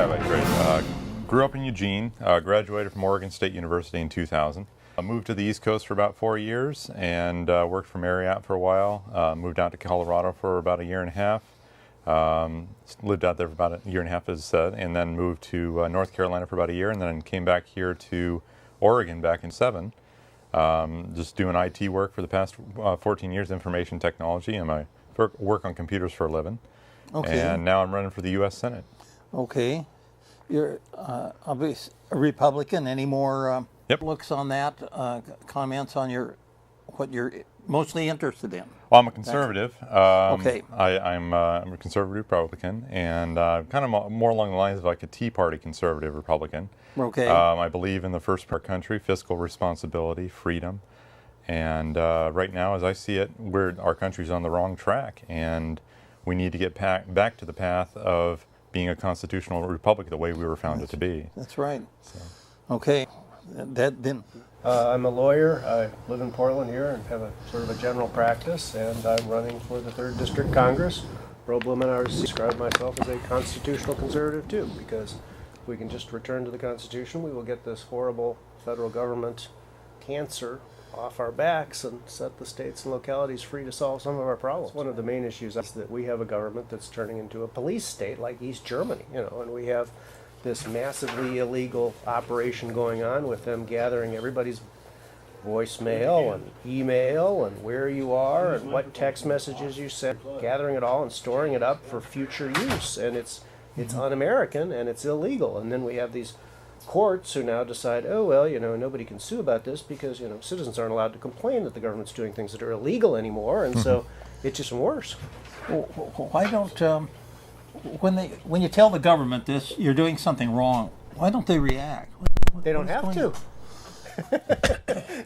Yeah, right, great. Grew up in Eugene, graduated from Oregon State University in 2000. I moved to the East Coast for about 4 years and worked for Marriott for a while. Moved out to Colorado for about a year and a half. Lived out there for about a year and a half, as said, and then moved to North Carolina for about a year, and then came back here to Oregon back in 7. Just doing IT work for the past 14 years, information technology, and I work on computers for a living. Okay. And now I'm running for the U.S. Senate. Okay. You're obviously a Republican. Any more looks on that? Comments on what you're mostly interested in? Well, I'm a conservative. Okay. I'm a conservative Republican, and kind of more along the lines of like a Tea Party conservative Republican. Okay. I believe in the first part of our country, fiscal responsibility, freedom, and right now, as I see it, our country's on the wrong track, and we need to get back to the path of being a constitutional republic the way we were founded to be. That's right. So. Okay. I'm a lawyer. I live in Portland here and have a sort of a general practice, and I'm running for the 3rd District Congress. Blumenauer described myself as a constitutional conservative too, because if we can just return to the Constitution, we will get this horrible federal government cancer off our backs and set the states and localities free to solve some of our problems. One of the main issues is that we have a government that's turning into a police state like East Germany, and we have this massively illegal operation going on with them gathering everybody's voicemail and email and where you are and what text messages you sent, gathering it all and storing it up for future use. And it's un-American and it's illegal. And then we have these courts who now decide, oh, well, nobody can sue about this because, citizens aren't allowed to complain that the government's doing things that are illegal anymore. And so it's just worse. Well, why don't... When you tell the government this, you're doing something wrong, why don't they react? They don't have to.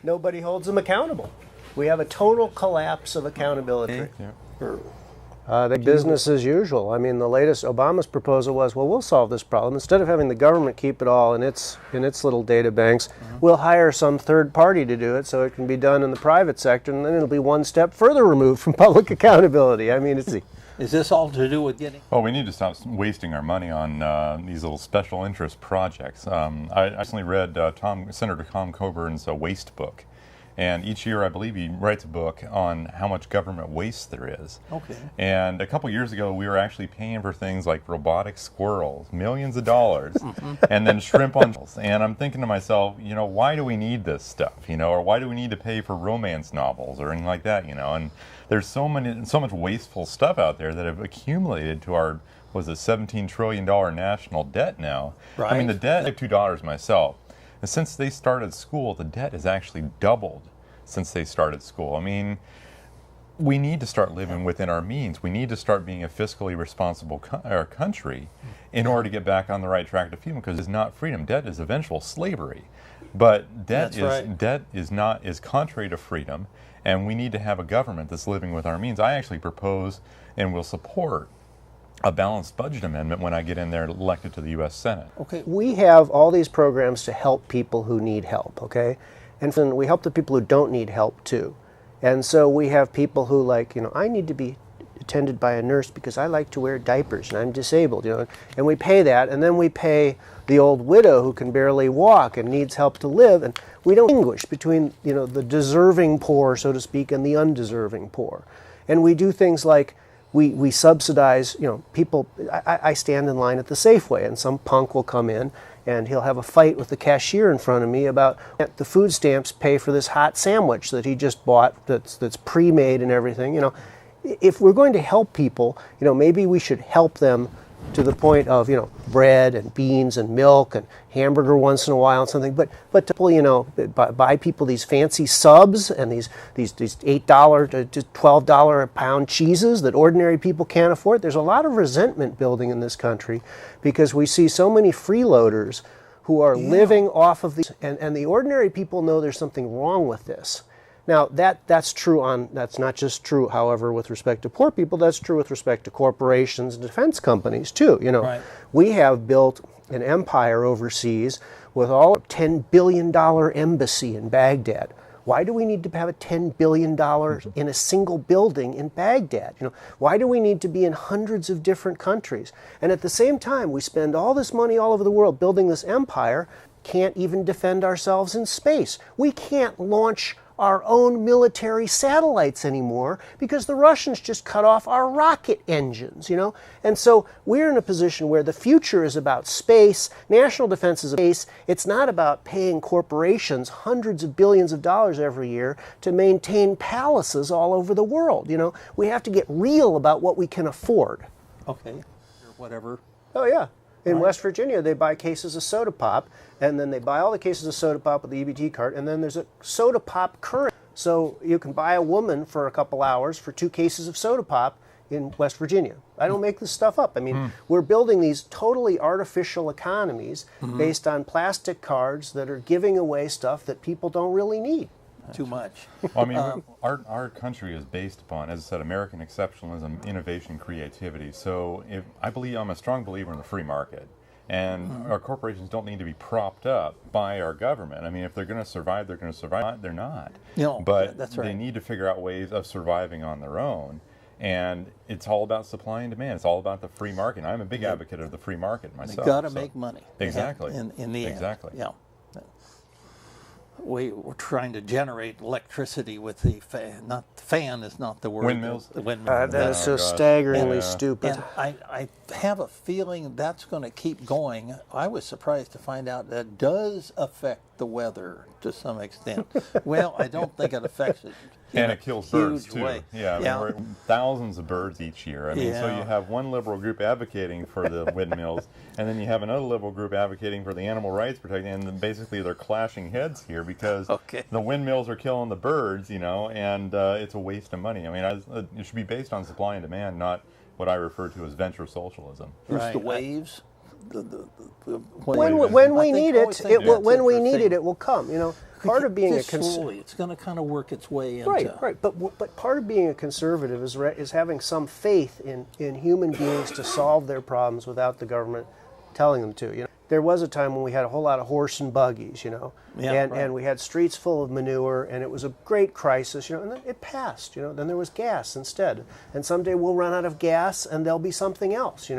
Nobody holds them accountable. We have a total collapse of accountability. Yeah. The business as usual. I mean, the latest Obama's proposal was, well, we'll solve this problem. Instead of having the government keep it all in its little data banks, we'll hire some third party to do it so it can be done in the private sector, and then it'll be one step further removed from public accountability. I mean, it's... Is this all to do with getting... Well, we need to stop wasting our money on these little special interest projects. I recently read Senator Tom Coburn's waste book. And each year, I believe he writes a book on how much government waste there is. Okay. And a couple years ago, we were actually paying for things like robotic squirrels, millions of dollars, and then shrimp on. And I'm thinking to myself, why do we need this stuff? Or why do we need to pay for romance novels or anything like that? And there's so much wasteful stuff out there that have accumulated to our, $17 trillion national debt now. Right. I mean, the debt, I have $2 myself. And since they started school, the debt has actually doubled since they started school. I mean, we need to start living within our means. We need to start being a fiscally responsible country in order to get back on the right track to freedom, because it's not freedom. Debt is eventual slavery. But debt is contrary to freedom, and we need to have a government that's living with our means. I actually propose and will support a balanced budget amendment when I get in there elected to the U.S. Senate. Okay, we have all these programs to help people who need help, okay? And we help the people who don't need help too. And so we have people who I need to be attended by a nurse because I like to wear diapers and I'm disabled, and we pay that, and then we pay the old widow who can barely walk and needs help to live, and we don't distinguish between, the deserving poor, so to speak, and the undeserving poor. And we do things like we subsidize, people. I stand in line at the Safeway, and some punk will come in and he'll have a fight with the cashier in front of me about the food stamps pay for this hot sandwich that he just bought that's pre-made and everything. If we're going to help people, maybe we should help them to the point of, bread and beans and milk and hamburger once in a while and something. But to buy people these fancy subs and these $8 to $12 a pound cheeses that ordinary people can't afford. There's a lot of resentment building in this country because we see so many freeloaders who are living off of these, and the ordinary people know there's something wrong with this. Now, that's not just true, however, with respect to poor people. That's true with respect to corporations and defense companies, too. Right. We have built an empire overseas with all $10 billion embassy in Baghdad. Why do we need to have a $10 billion in a single building in Baghdad? Why do we need to be in hundreds of different countries? And at the same time, we spend all this money all over the world building this empire, can't even defend ourselves in space. We can't launch our own military satellites anymore because the Russians just cut off our rocket engines, And so we're in a position where the future is about space, national defense is about space. It's not about paying corporations hundreds of billions of dollars every year to maintain palaces all over the world, We have to get real about what we can afford. Okay, whatever. Oh, yeah. In West Virginia, they buy cases of soda pop, and then they buy all the cases of soda pop with the EBT card, and then there's a soda pop currency. So you can buy a woman for a couple hours for 2 cases of soda pop in West Virginia. I don't make this stuff up. I mean, we're building these totally artificial economies based on plastic cards that are giving away stuff that people don't really need. Too much. Well, I mean, our country is based upon, as I said, American exceptionalism, innovation, creativity. So I'm a strong believer in the free market. And our corporations don't need to be propped up by our government. I mean, if they're going to survive, they're going to survive. They're not. But that's right. They need to figure out ways of surviving on their own. And it's all about supply and demand. It's all about the free market. And I'm a big advocate of the free market myself. You've got to make money. Exactly. In the end. Exactly. Yeah. We're trying to generate electricity with the fan. Not the fan is not the word. Windmills. The windmills. That is so staggeringly stupid. And I have a feeling that's going to keep going. I was surprised to find out that does affect the weather to some extent. Well, I don't think it affects it. And it kills birds too. Way. Yeah, we're thousands of birds each year. I mean, so you have one liberal group advocating for the windmills, and then you have another liberal group advocating for the animal rights protection, and then basically they're clashing heads here because the windmills are killing the birds, and it's a waste of money. I mean, it should be based on supply and demand, not what I refer to as venture socialism. Right. The waves. When we need it, it will come. Part of being slowly, it's going to kind of work its way into right. But part of being a conservative is having some faith in human beings to solve their problems without the government telling them to. There was a time when we had a whole lot of horse and buggies, and we had streets full of manure, and it was a great crisis, and then it passed, Then there was gas instead, and someday we'll run out of gas, and there'll be something else,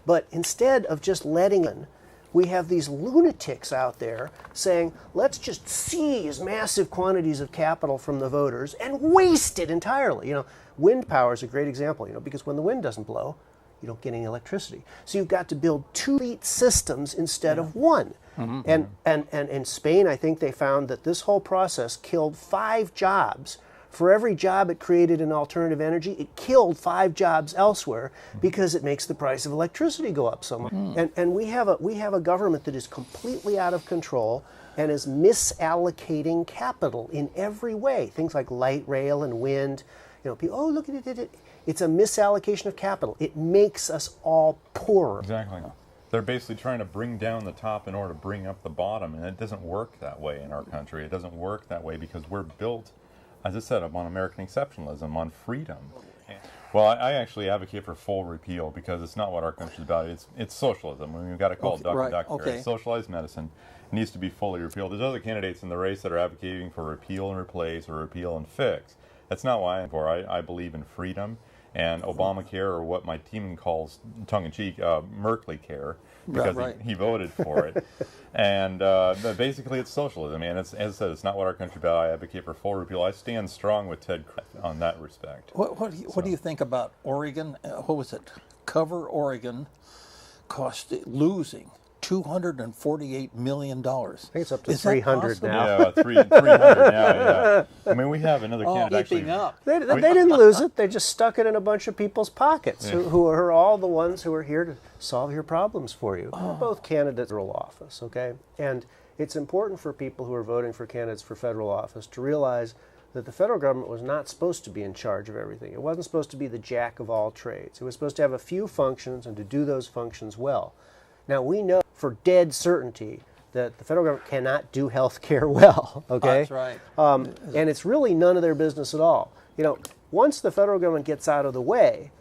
But instead of just letting in, we have these lunatics out there saying, let's just seize massive quantities of capital from the voters and waste it entirely. Wind power is a great example, because when the wind doesn't blow, you don't get any electricity. So you've got to build 2 complete systems instead of one. And in Spain, I think they found that this whole process killed 5 jobs. For every job it created in alternative energy, it killed 5 jobs elsewhere because it makes the price of electricity go up so much. And we have a government that is completely out of control and is misallocating capital in every way. Things like light rail and wind. People, look at it. It's a misallocation of capital. It makes us all poorer. Exactly. They're basically trying to bring down the top in order to bring up the bottom, and it doesn't work that way in our country. It doesn't work that way because we're built, as I said, on American exceptionalism, on freedom. Well, I actually advocate for full repeal because it's not what our country's about. It's socialism. I mean, we've got to call it duck. Socialized medicine needs to be fully repealed. There's other candidates in the race that are advocating for repeal and replace or repeal and fix. That's not what I'm for. I believe in freedom. And Obamacare, or what my team calls, tongue-in-cheek, Merkley Care, because he voted for it. And basically it's socialism. And as I said, it's not what our country's about. I advocate for full repeal. I stand strong with Ted on that respect. What do you think about Oregon? What was it? Cover Oregon losing $248 million. I think it's up to 300 now. Yeah, 300 now, yeah. I mean, we have another candidate actually. Up. They didn't lose it. They just stuck it in a bunch of people's pockets who are all the ones who are here to solve your problems for you. We're both candidates for federal office, okay? And it's important for people who are voting for candidates for federal office to realize that the federal government was not supposed to be in charge of everything. It wasn't supposed to be the jack of all trades. It was supposed to have a few functions and to do those functions well. Now, we know for dead certainty that the federal government cannot do health care well, okay? That's right. And it's really none of their business at all. Once the federal government gets out of the way,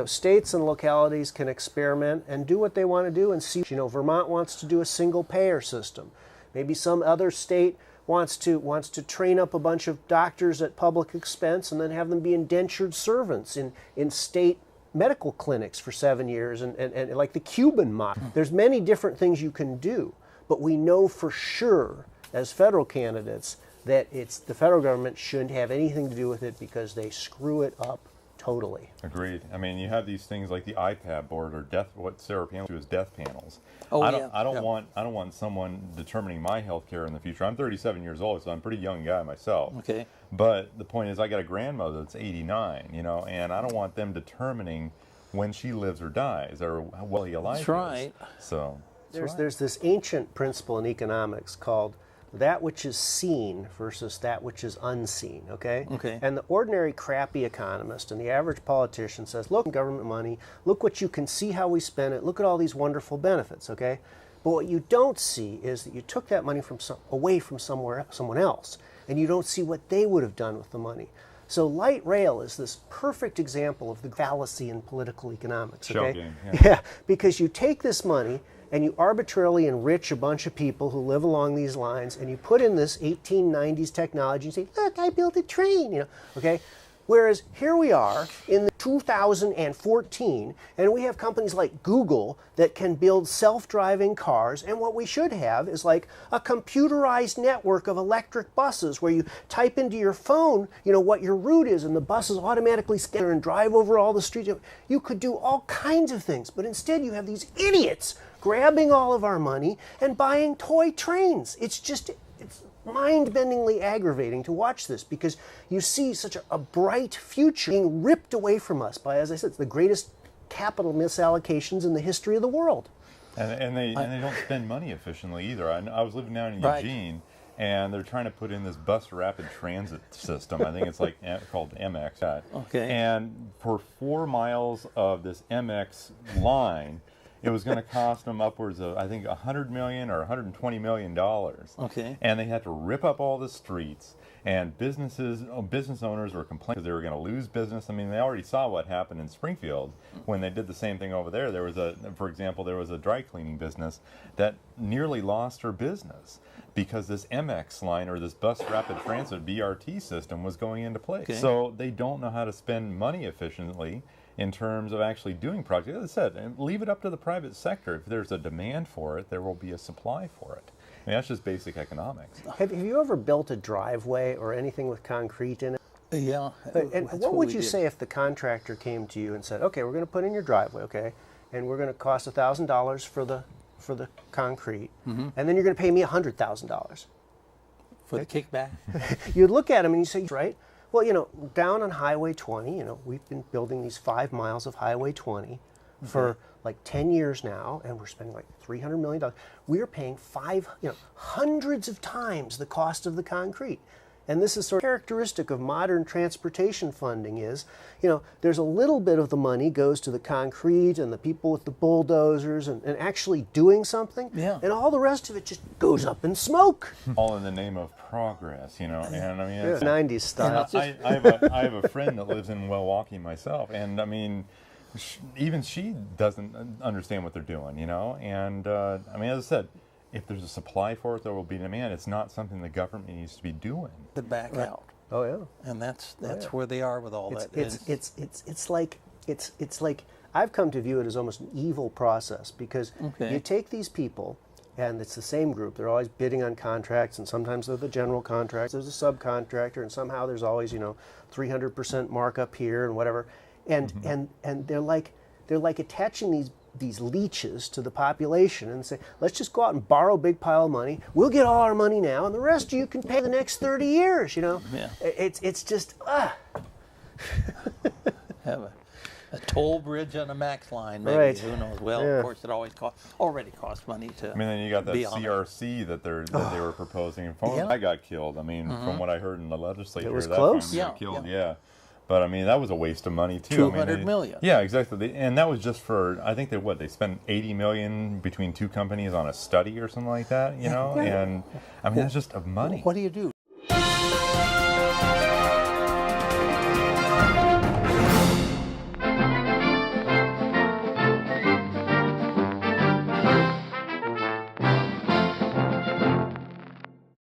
states and localities can experiment and do what they want to do and see. Vermont wants to do a single payer system. Maybe some other state wants to train up a bunch of doctors at public expense and then have them be indentured servants in state medical clinics for 7 years, and like the Cuban model. There's many different things you can do, but we know for sure as federal candidates that the federal government shouldn't have anything to do with it because they screw it up totally. Agreed. I mean, you have these things like the iPad board or what Sarah panels do is death panels. Oh, I don't want someone determining my health care in the future. I'm 37 years old, so I'm a pretty young guy myself. Okay. But the point is, I got a grandmother that's 89, and I don't want them determining when she lives or dies or how well he alive That's right. is. So there's this ancient principle in economics called that which is seen versus that which is unseen, okay? Okay. And the ordinary crappy economist and the average politician says, look, government money, look what you can see how we spend it, look at all these wonderful benefits, okay? But what you don't see is that you took that money away from someone else, and you don't see what they would have done with the money. So light rail is this perfect example of the fallacy in political economics, okay? Shell game, Yeah, because you take this money and you arbitrarily enrich a bunch of people who live along these lines, and you put in this 1890s technology and say, look, I built a train, okay? Whereas here we are in 2014, and we have companies like Google that can build self-driving cars, and what we should have is like a computerized network of electric buses where you type into your phone, what your route is, and the buses automatically scan and drive over all the streets. You could do all kinds of things, but instead you have these idiots grabbing all of our money and buying toy trains. It's mind-bendingly aggravating to watch this because you see such a bright future being ripped away from us by, as I said, the greatest capital misallocations in the history of the world. And they don't spend money efficiently either. I was living down in Eugene, and they're trying to put in this bus rapid transit system. I think it's like called MX. Okay. And for 4 miles of this MX line, it was going to cost them upwards of, I think, $100 million or $120 million. Okay. And they had to rip up all the streets, and business owners were complaining because they were going to lose business. I mean, they already saw what happened in Springfield when they did the same thing over there. For example, there was a dry cleaning business that nearly lost her business because this MX line or this bus rapid transit BRT system was going into place. Okay. So they don't know how to spend money efficiently in terms of actually doing projects. As I said, and leave it up to the private sector. If there's a demand for it, there will be a supply for it. I mean, that's just basic economics. Have you ever built a driveway or anything with concrete in it? Yeah. And what would you say if the contractor came to you and said, okay, we're going to put in your driveway, okay, and we're going to cost $1,000 for the concrete, and then you're going to pay me $100,000? For the kickback? You'd look at him and you say, right? Well, down on Highway 20, we've been building these 5 miles of Highway 20 for like 10 years now, and we're spending like $300 million. We're paying hundreds of times the cost of the concrete. And this is sort of characteristic of modern transportation funding is, there's a little bit of the money goes to the concrete and the people with the bulldozers and actually doing something. Yeah. And all the rest of it just goes up in smoke. All in the name of progress, And I mean, it's 90s style. I have a friend that lives in Milwaukee myself, and I mean, even she doesn't understand what they're doing, And I mean, as I said, if there's a supply for it, there will be demand. It's not something the government needs to be doing. To back out. Oh yeah. And that's where they are with all that. It's like I've come to view it as almost an evil process because you take these people and it's the same group. They're always bidding on contracts, and sometimes they're the general contracts. There's a subcontractor, and somehow there's always 300% markup here and whatever. And they're like attaching these leeches to the population and say, let's just go out and borrow a big pile of money. We'll get all our money now, and the rest of you can pay the next 30 years. Yeah. It's just Have a toll bridge on a max line, maybe. Right. Who knows? Well, Yeah. of course, it already costs money to. I mean, then you got that be on it. CRC that they were proposing, and I got killed. I mean, from what I heard in the legislature, It was that close? finally got killed. Yeah. Yeah. But I mean, that was a waste of money too. $200 million. Yeah, exactly. And that was just for, I think they spent $80 million between two companies on a study or something like that. And I mean, that's just of money. What do you do?